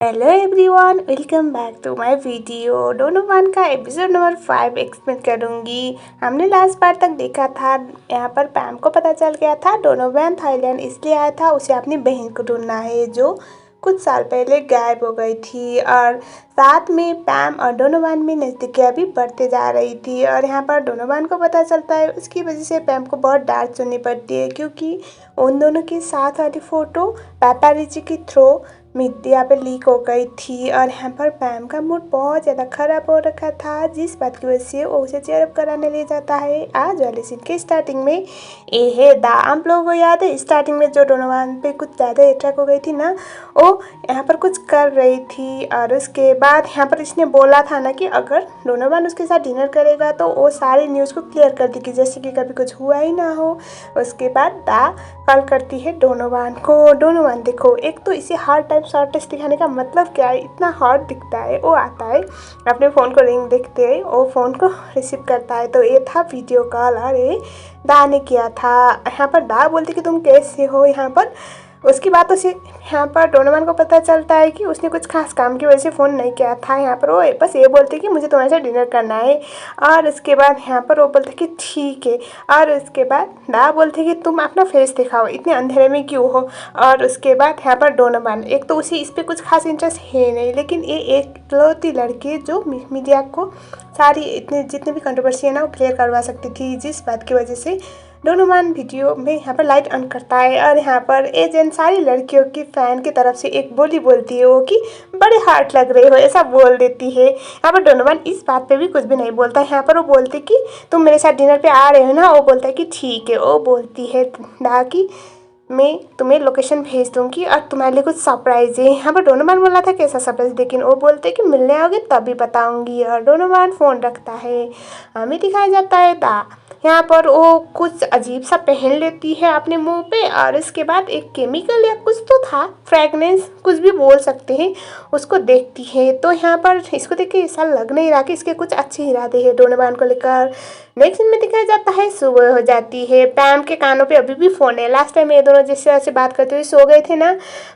Hello everyone, welcome back to my video. Donovan का episode number 5 explain करूंगी। हमने last बार तक देखा था, यहाँ पर पैम को पता चल गया था डोनोवन थाईलैंड इसलिए आया था, उसे अपनी बहन को ढूंढना है जो कुछ साल पहले गायब हो गई थी। और साथ में पैम और डोनोवन में नज़दीकियाँ भी बढ़ते जा रही थी। और यहाँ पर डोनोवन को पता चलता है, उसकी वजह से पैम को बहुत डांट सुननी पड़ती है, क्योंकि उन दोनों के साथ वाली फ़ोटो पैपाराजी के थ्रू मीडिया पे लीक हो गई थी। और यहाँ पर पैम का मूड बहुत ज़्यादा ख़राब हो रखा था, जिस बात की वजह से वो उसे चेयरअप कराने ले जाता है। आज वाले सीन के स्टार्टिंग में ये है दा, आप लोगों को याद है स्टार्टिंग में जो डोनोवन पे कुछ ज़्यादा अट्रैक्ट हो गई थी ना, वो यहाँ पर कुछ कर रही थी। और उसके बाद यहाँ पर इसने बोला था ना कि अगर डोनोवन उसके साथ डिनर करेगा तो वो सारी न्यूज़ को क्लियर कर देगी, जैसे कि कभी कुछ हुआ ही ना हो। उसके बाद दा कॉल करती है डोनोवन को। डोनोवन देखो, एक तो इसे हर टाइम शॉर्टेस्ट दिखाने का मतलब क्या है, इतना हॉट दिखता है। वो आता है अपने फ़ोन को रिंग देखते ही वो फ़ोन को रिसीव करता है, तो ये था वीडियो कॉल और ये दा ने किया था। यहाँ पर दा बोलती कि तुम कैसे हो। यहाँ पर उसकी बातों से यहाँ पर डोनोवन को पता चलता है कि उसने कुछ खास काम की वजह से फ़ोन नहीं किया था। यहाँ पर वो बस ये बोलते कि मुझे तुम्हारे साथ डिनर करना है। और उसके बाद यहाँ पर वो बोलते कि ठीक है। और उसके बाद दा बोलते कि तुम अपना फेस दिखाओ, इतने अंधेरे में क्यों हो। और उसके बाद यहाँ पर डोनोवन, एक तो उसे इस पर कुछ खास इंटरेस्ट है नहीं, लेकिन ये एकलौती लड़की जो मीडिया को सारी इतने जितने भी कंट्रोवर्सी है ना वो क्लियर करवा सकती थी, जिस बात की वजह से डोनोवन वीडियो में यहाँ पर लाइट ऑन करता है। और यहाँ पर एजेंट सारी लड़कियों की फ़ैन की तरफ से एक बोली बोलती है, वो कि बड़े हार्ट लग रहे हो, ऐसा बोल देती है। यहाँ पर डोनोवन इस बात पे भी कुछ भी नहीं बोलता। यहाँ पर वो बोलती कि तुम मेरे साथ डिनर पे आ रहे हो ना, वो बोलता है कि ठीक है। वो बोलती है दा कि मैं तुम्हें लोकेशन भेज दूँगी और तुम्हारे लिए कुछ सरप्राइज़ है। यहाँ पर डोनोवन बोला था कैसा सरप्राइज़, लेकिन वो बोलते कि मिलने आओगे तभी बताऊँगी। और डोनोवन फ़ोन रखता है। हमें दिखाया जाता है दा, यहाँ पर वो कुछ अजीब सा पहन लेती है अपने मुंह पे, और इसके बाद एक केमिकल या कुछ तो था, फ्रेगनेंस कुछ भी बोल सकते हैं, उसको देखती है। तो यहाँ पर इसको देख के ऐसा लग नहीं रहा कि इसके कुछ अच्छे इरादे हैं डोनोवन को लेकर। नेक्स्ट में दिखाया जाता है सुबह हो जाती है। पैम के कानों पे अभी भी फ़ोन है। लास्ट टाइम ये दोनों जिस तरह से बात करते हुए सो गए थे ना,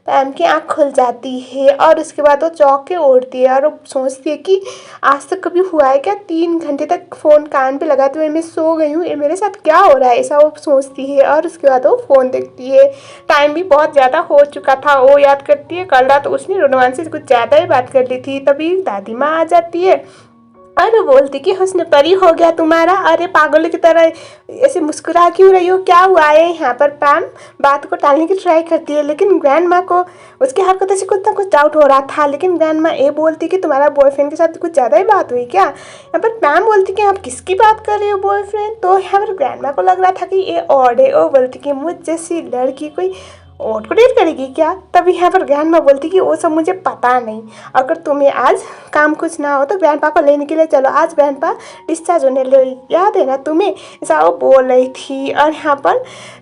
पैम की आँख खुल जाती है। और उसके बाद वो चौंक के उठती है और वो सोचती है कि आज तक कभी हुआ है क्या, 3 घंटे तक फ़ोन कान पे लगाते हुए मैं सो गई हूँ, ये मेरे साथ क्या हो रहा है, ऐसा वो सोचती है। और उसके बाद वो फ़ोन देखती है। टाइम भी बहुत ज़्यादा हो चुका था। वो याद करती है कल रात उसने डोनोवन से कुछ ज़्यादा ही बात कर ली थी। तभी दादी माँ आ जाती है और वो बोलती कि हुस्न परी हो गया तुम्हारा, अरे पागलों की तरह ऐसे मुस्कुरा क्यों रही हो, क्या हुआ है। यहाँ पर पैम बात को टालने की ट्राई करती है, लेकिन ग्रैंड माँ को उसकी हरकतों से कुछ ना कुछ डाउट हो रहा था। लेकिन ग्रैंड माँ ये बोलती कि तुम्हारा बॉयफ्रेंड के साथ कुछ ज़्यादा ही बात हुई क्या। यहाँ पर पैम बोलती कि आप किसकी बात कर रहे हो बॉयफ्रेंड। तो यहाँ पर ग्रैंड माँ को लग रहा था कि ये ऑड है। वो बोलती कि मुझ जैसी लड़की कोई और को डेट करेगी क्या। तभी यहाँ पर ग्रैंड माँ बोलती कि वो सब मुझे पता नहीं, अगर तुम्हें आज काम कुछ ना हो तो ग्रैंडपा को लेने के लिए चलो, आज ग्रैंडपा डिस्चार्ज होने ले, याद है ना तुम्हें, ऐसा वो बोल रही थी। और यहाँ पर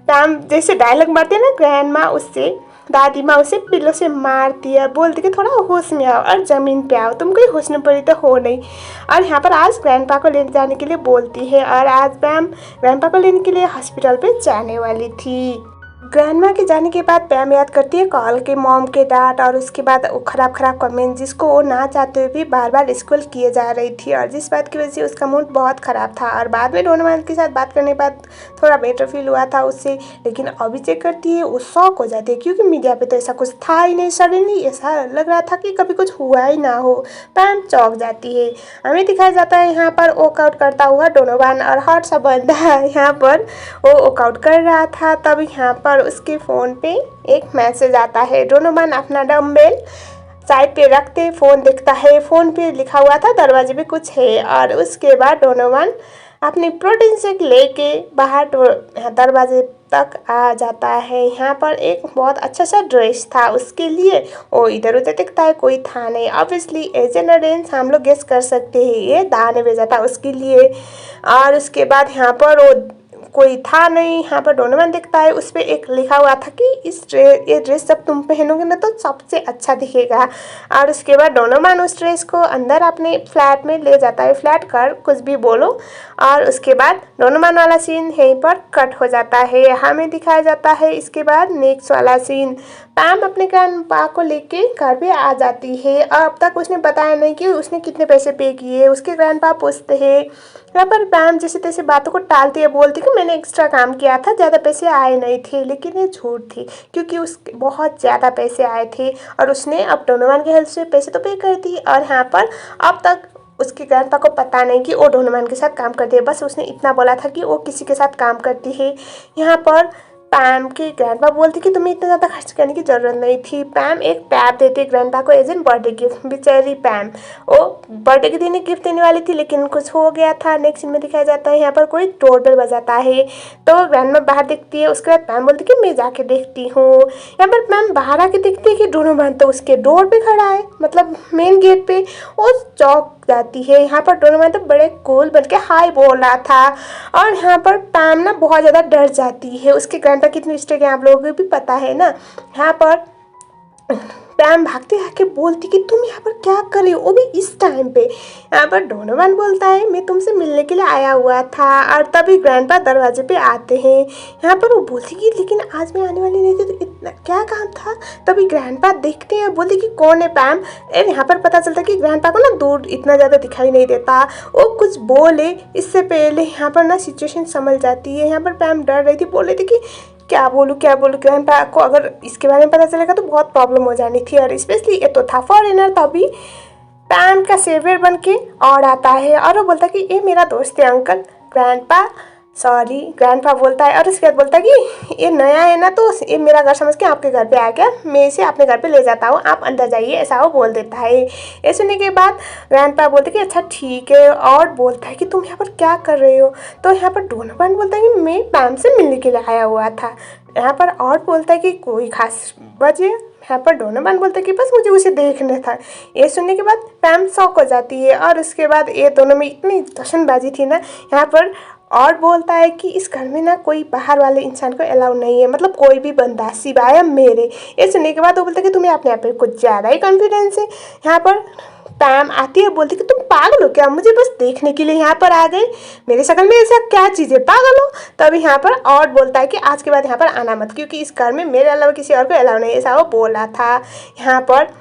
पैम जैसे डायलॉग मारते हैं ना ग्रैंड माँ, उससे दादी माँ उसे पिल्लों से मारती है, बोलती कि थोड़ा होश में आओ और ज़मीन पे आओ, तुम कोई हुस्न परी तो हो नहीं। और यहाँ पर आज ग्रैंडपा को लेने जाने के लिए बोलती है। और आज पैम ग्रैंडपा को लेने के लिए हॉस्पिटल पे जाने वाली थी। ग्रैंडमा के जाने के बाद पैम याद करती है कॉल के मॉम के डांट, और उसके बाद खराब कमेंट जिसको वो ना चाहते हुए भी बार बार स्कूल किए जा रही थी, और जिस बात की वजह से उसका मूड बहुत ख़राब था। और बाद में डोनोवन के साथ बात करने के बाद थोड़ा बेटर फील हुआ था उससे, लेकिन अभी चेक करती है वो शॉक हो जाती है, क्योंकि मीडिया पे तो ऐसा कुछ था ही नहीं। सडनली ऐसा लग रहा था कि कभी कुछ हुआ ही ना हो। पैम चौंक जाती है। हमें दिखाया जाता है यहाँ पर वर्कआउट करता हुआ डोनोवन, और हॉट सा बंदा यहाँ पर वो वर्कआउट कर रहा था। तब यहाँ पर उसके फ़ोन पे एक मैसेज आता है। डोनोवन अपना डम्बेल साइड पे रखते फ़ोन देखता है। फ़ोन पे लिखा हुआ था दरवाजे पे कुछ है। और उसके बाद डोनोवन अपनी प्रोटीन शेक लेके बाहर दरवाजे तक आ जाता है। यहाँ पर एक बहुत अच्छा सा ड्रेस था उसके लिए। वो इधर उधर देखता है, कोई था नहीं। ऑब्वियसली एजेंट ऑडियंस हम लोग गेस कर सकते हैं, ये दा ने भेजा था उसके लिए। और उसके बाद यहाँ पर वो कोई था नहीं। यहाँ पर डोनोवन दिखता है, उस पर एक लिखा हुआ था कि ये ड्रेस जब तुम पहनोगे ना तो सबसे अच्छा दिखेगा। और उसके बाद डोनोवन उस ड्रेस को अंदर अपने फ्लैट में ले जाता है। फ्लैट कर कुछ भी बोलो। और उसके बाद डोनोवन वाला सीन यहीं पर कट हो जाता है। हमें दिखाया जाता है इसके बाद नेक्स्ट वाला सीन। पैम अपने ग्रैंडपा को लेके घर पे आ जाती है। अब तक उसने बताया नहीं कि उसने कितने पैसे पे किए। उसके ग्रैंडपा पूछते हैं। यहाँ पर पैम जैसे तैसे बातों को टालती है, बोलती कि मैंने एक्स्ट्रा काम किया था, ज़्यादा पैसे आए नहीं थे। लेकिन ये झूठ थी, क्योंकि उसके बहुत ज़्यादा पैसे आए थे और उसने अब डोनोवन की हेल्प से पैसे तो पे कर दी। और यहाँ पर अब तक उसके ग्रैंडपा को पता नहीं कि वो डोनोवन के साथ काम करती है। बस उसने इतना बोला था कि वो किसी के साथ काम करती है। यहाँ पर पैम के ग्रैंडपा बोलती कि तुम्हें इतना ज़्यादा खर्च करने की ज़रूरत नहीं थी। पैम एक टैब देती है ग्रैंडपा को एज एन बर्थडे गिफ्ट। बेचारी पैम वो बर्थडे के दिन गिफ्ट देने वाली थी, लेकिन कुछ हो गया था। नेक्स्ट सीन में दिखाया जाता है यहाँ पर कोई डोर बेल बजाता है, तो ग्रैंडमा बाहर देखती है। उसके बाद पैम बोलती कि मैं जाके देखती हूँ। यहाँ पर पैम बाहर आके देखती है कि डोनोवन तो उसके डोर पे खड़ा है, मतलब मेन गेट पे। वो चौंक जाती है। यहाँ पर डोनोवन तो बड़े कूल बन के हाई बोल रहा था और यहाँ पर पैम ना बहुत ज़्यादा डर जाती है। उसके ग्रैंडपा कितनी स्ट्रिक्ट है आप लोगों को भी पता है ना। यहाँ पर पैम भागते आके बोलती कि तुम यहाँ पर क्या कर रही हो, वो भी इस टाइम पे। यहाँ पर डोनोवन बोलता है मैं तुमसे मिलने के लिए आया हुआ था। और तभी ग्रैंडपा दरवाजे पे आते हैं। यहाँ पर वो बोलती कि लेकिन आज मैं आने वाली नहीं थी, तो इतना क्या काम था। तभी ग्रैंडपा देखते हैं, बोलते कि कौन है पैम। और यहाँ पर पता चलता है कि ग्रैंडपा को ना दूर इतना ज़्यादा दिखाई नहीं देता। वो कुछ बोले इससे पहले यहाँ पर ना सिचुएशन समझ जाती है। यहाँ पर पैम डर रही थी, बोल रही थी कि क्या बोलूँ ग्रैंडपा को अगर इसके बारे में पता चलेगा तो बहुत प्रॉब्लम हो जानी थी। और स्पेशली ये तो था फॉरेनर, तभी पैम का सेवियर बन के और आता है और वो बोलता है कि ये मेरा दोस्त है अंकल। ग्रैंडपा बोलता है और उसके बाद बोलता है कि ये नया है ना, तो ये मेरा घर समझ के आपके घर पे आ गया, मैं इसे अपने घर पे ले जाता हूँ, आप अंदर जाइए, ऐसा वो बोल देता है। ये सुनने के बाद ग्रैंडपा बोलते हैं कि अच्छा ठीक है, और बोलता है कि तुम यहाँ पर क्या कर रहे हो। तो यहाँ पर डोनोवन बोलता है कि मैं पैम से मिलने के लिए आया हुआ था। यहाँ पर और बोलता है कि कोई खास वजह। यहाँ पर डोनोवन बोलता है कि बस मुझे उसे देखना था। ये सुनने के बाद पैम शॉक हो जाती है और उसके बाद ये दोनों में इतनी दशनबाजी थी ना। यहाँ पर और बोलता है कि इस घर में ना कोई बाहर वाले इंसान को अलाउ नहीं है, मतलब कोई भी बंदा सिवाय मेरे। ये सुनने के बाद वो बोलता है कि तुम्हें अपने आप पे कुछ ज़्यादा ही कॉन्फिडेंस है। यहाँ पर पैम आती है, बोलती कि तुम पागल हो क्या, मुझे बस देखने के लिए यहाँ पर आ गए, मेरे शक्ल में ऐसा क्या चीज़ है, पागल हो। तभी यहाँ पर और बोलता है कि आज के बाद यहाँ पर आना मत, क्योंकि इस घर में मेरे अलावा किसी और को अलाउ नहीं, ऐसा वो बोला था। यहाँ पर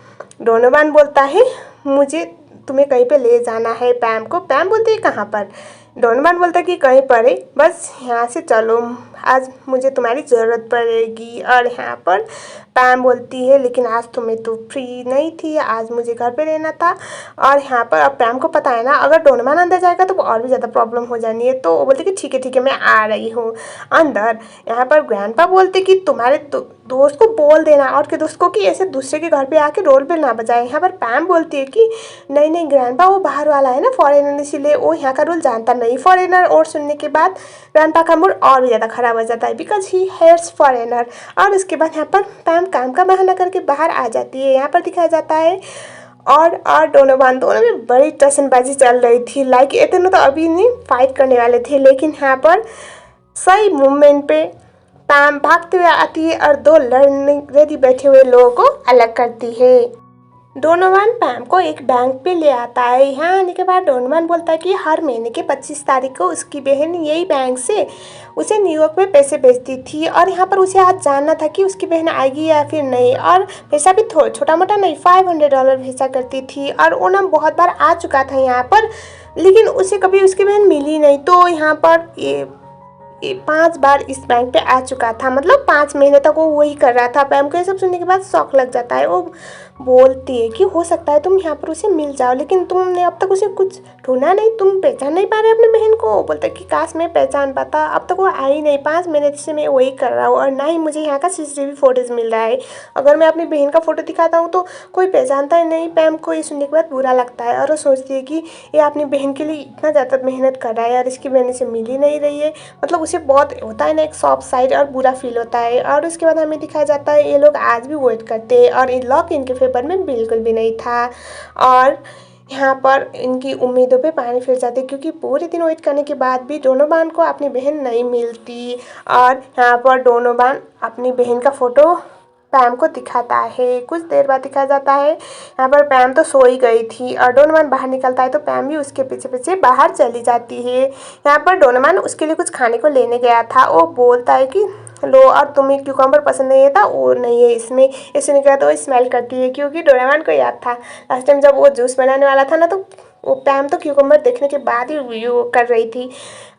डोनोवन बोलता है मुझे तुम्हें कहीं पे ले जाना है पैम को। पैम बोलती है कहाँ पर। डोनोवन बोलता है कि कहीं पर है, बस यहाँ से चलो, आज मुझे तुम्हारी ज़रूरत पड़ेगी। और यहाँ पर पैम बोलती है लेकिन आज तुम्हें तो फ्री नहीं थी, आज मुझे घर पे रहना था। और यहाँ पर अब पैम को पता है ना अगर डोनोवन अंदर जाएगा तो और भी ज़्यादा प्रॉब्लम हो जानी है, तो वो बोलते कि ठीक है मैं आ रही हूँ अंदर। यहाँ पर ग्रैंडपा बोलते कि तुम्हारे दोस्त को बोल देना और के दोस्त को कि ऐसे दूसरे के घर पे आके रोल बेल ना बजाए। यहाँ पर पैम बोलती है कि नहीं ग्रैंडपा वो बाहर वाला है ना, फॉरेनर, इसीलिए वो यहाँ का रूल जानता नहीं, फॉरेनर। और सुनने के बाद ग्रैंडपा का मूड और भी ज़्यादा खराब हो जाता है बिकॉज ही हेट्स फॉरेनर। और उसके बाद यहाँ पर पैम काम का बहाना करके बाहर आ जाती है। यहाँ पर दिखाया जाता है और डोनोवन दोनों में बड़ी टसनबाजी चल रही थी। लाइक ये दोनों तो अभी नहीं फाइट करने वाले थे, लेकिन यहाँ पर सही मूवमेंट पे पैम भागते हुए आती है और दो लड़ने रेडी बैठे हुए लोगों को अलग करती है। डोनोवन पैम को एक बैंक पे ले आता है। यहाँ आने के बाद डोनोवन बोलता है कि हर महीने के 25 तारीख को उसकी बहन यही बैंक से उसे न्यूयॉर्क में पैसे भेजती थी और यहाँ पर उसे आज जानना था कि उसकी बहन आएगी या फिर नहीं। और पैसा भी छोटा मोटा नहीं, $500 भेजा करती थी। और वो ना बहुत बार आ चुका था यहाँ पर, लेकिन उसे कभी उसकी बहन मिली नहीं। तो यहाँ पर ये 5 बार इस बैंक पे आ चुका था, मतलब 5 महीने तक वो वही कर रहा था। पैम को ये सब सुनने के बाद शौक लग जाता है। वो बोलती है कि हो सकता है तुम यहाँ पर उसे मिल जाओ, लेकिन तुमने अब तक उसे कुछ ढूंढा नहीं, तुम पहचान नहीं पा रहे अपनी बहन को। बोलता है कि काश मैं पहचान पाता, अब तक वो आई नहीं, 5 महीने से मैं वही कर रहा हूँ और ना ही मुझे यहाँ का CCTV फुटेज मिल रहा है। अगर मैं अपनी बहन का फ़ोटो दिखाता हूँ तो कोई पहचानता ही नहीं। पैम को ये सुनने के बाद बुरा लगता है और वो सोचती है कि ये अपनी बहन के लिए इतना ज़्यादा मेहनत कर रहा है और इसकी बहन से मिल ही नहीं रही है। मतलब उसे बहुत होता है ना एक सॉफ्ट साइड और बुरा फील होता है। और उसके बाद हमें दिखाया जाता है ये लोग आज भी वेट करते हैं और लॉक इनके फेवर में बिल्कुल भी नहीं था। और यहाँ पर इनकी उम्मीदों पे पानी फिर जाते, क्योंकि पूरे दिन वेट करने के बाद भी डोनोवन को अपनी बहन नहीं मिलती। और यहाँ पर डोनोवन अपनी बहन का फ़ोटो पैम को दिखाता है। कुछ देर बाद दिखाया जाता है यहाँ पर पैम तो सो ही गई थी और डोरेमोन बाहर निकलता है तो पैम भी उसके पीछे पीछे बाहर चली जाती है। यहाँ पर डोरेमोन उसके लिए कुछ खाने को लेने गया था। वो बोलता है कि लो, और तुम्हें क्यूकम्बर पसंद नहीं है था, वो नहीं है इसमें। इसने कहा तो वो स्मेल करती है, क्योंकि डोरेमोन को याद था लास्ट टाइम जब वो जूस बनाने वाला था ना, तो वो पैम तो क्यूकम्बर देखने के बाद ही वीडियो कर रही थी।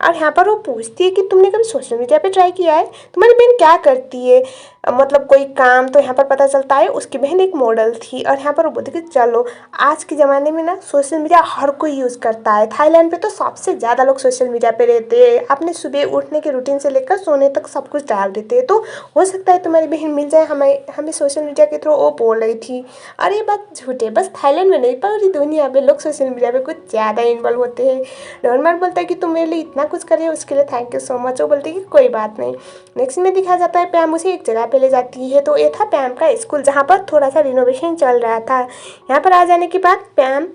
और यहाँ पर वो पूछती है कि तुमने कभी सोशल मीडिया पे ट्राई किया है, तुम्हारी बहन क्या करती है, मतलब कोई काम। तो यहाँ पर पता चलता है उसकी बहन एक मॉडल थी। और यहाँ पर वो बोलती कि चलो, आज के ज़माने में ना सोशल मीडिया हर कोई यूज़ करता है। थाईलैंड पे तो सबसे ज़्यादा लोग सोशल मीडिया पे रहते हैं, अपने सुबह उठने के रूटीन से लेकर सोने तक सब कुछ डाल देते हैं। तो हो सकता है तुम्हारी बहन मिल जाए हमें सोशल मीडिया के थ्रू, वो बोल रही थी। और ये बात झूठ है, बस थाईलैंड में नहीं पूरी दुनिया में लोग सोशल मीडिया पे कुछ ज़्यादा इन्वॉल्व होते हैं। डोरेमोन बोलता है कि तुम मेरे लिए इतना कुछ करिए, उसके लिए थैंक यू सो मच। वो बोलती है कि कोई बात नहीं। नेक्स्ट में दिखाया जाता है पैम उसे एक जगह पे ले जाती है। तो ये था पैम का स्कूल, जहाँ पर थोड़ा सा रिनोवेशन चल रहा था। यहाँ पर आ जाने के बाद पैम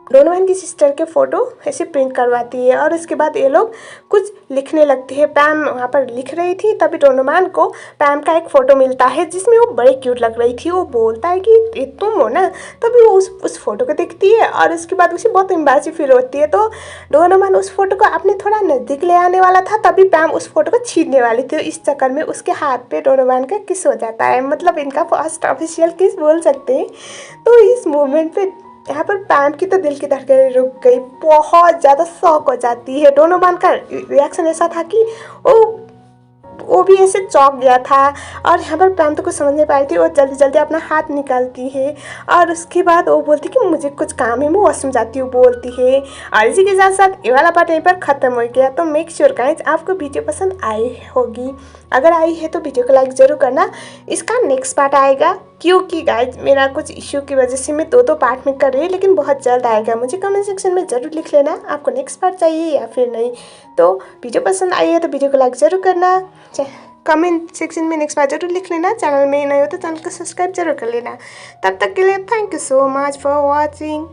डोरेमोन की सिस्टर के फ़ोटो ऐसे प्रिंट करवाती है और उसके बाद ये लोग कुछ लिखने लगती है। पैम वहाँ पर लिख रही थी, तभी डोरेमोन को पैम का एक फ़ोटो मिलता है जिसमें वो बड़ी क्यूट लग रही थी। वो बोलता है कि ये तुम हो ना। तभी वो उस फोटो को देखती है और उसके बाद उसे बहुत एम्बैरेसिंग फील होती है। तो डोरेमोन उस फोटो को अपने थोड़ा नज़दीक ले आने वाला था, तभी पैम उस फोटो को छीनने वाली थी। इस चक्कर में उसके हाथ पे डोरेमोन का किस हो जाता है, मतलब इनका फर्स्ट ऑफिशियल किस बोल सकते हैं। तो इस मोमेंट पे यहाँ पर पैम की तो दिल की धड़कनें रुक गई, बहुत ज़्यादा शॉक हो जाती है। डोरेमोन का रिएक्शन ऐसा था कि वो भी ऐसे चौंक गया था। और यहाँ पर पैम तो कुछ समझ नहीं पाई थी, वो जल्दी जल्दी अपना हाथ निकालती है और उसके बाद वो बोलती कि मुझे कुछ काम है, मैं वॉशरूम जाती हूँ बोलती है। और इसी के साथ साथ ये वाला पार्ट यहीं पर ख़त्म हो गया। तो मेक श्योर गाइस आपको वीडियो पसंद आई होगी, अगर आई है तो वीडियो को लाइक ज़रूर करना। इसका नेक्स्ट पार्ट आएगा, क्योंकि गाइज मेरा कुछ इश्यू की वजह से मैं दो पार्ट में कर रही हूँ, लेकिन बहुत जल्द आएगा। मुझे कमेंट सेक्शन में ज़रूर लिख लेना आपको नेक्स्ट पार्ट चाहिए या फिर नहीं। तो वीडियो पसंद आई है तो वीडियो को लाइक ज़रूर करना, कमेंट सेक्शन में नेक्स्ट पार्ट जरूर लिख लेना। चैनल में नए हो तो चैनल को सब्सक्राइब जरूर कर लेना। तब तक के लिए thank you so much for watching.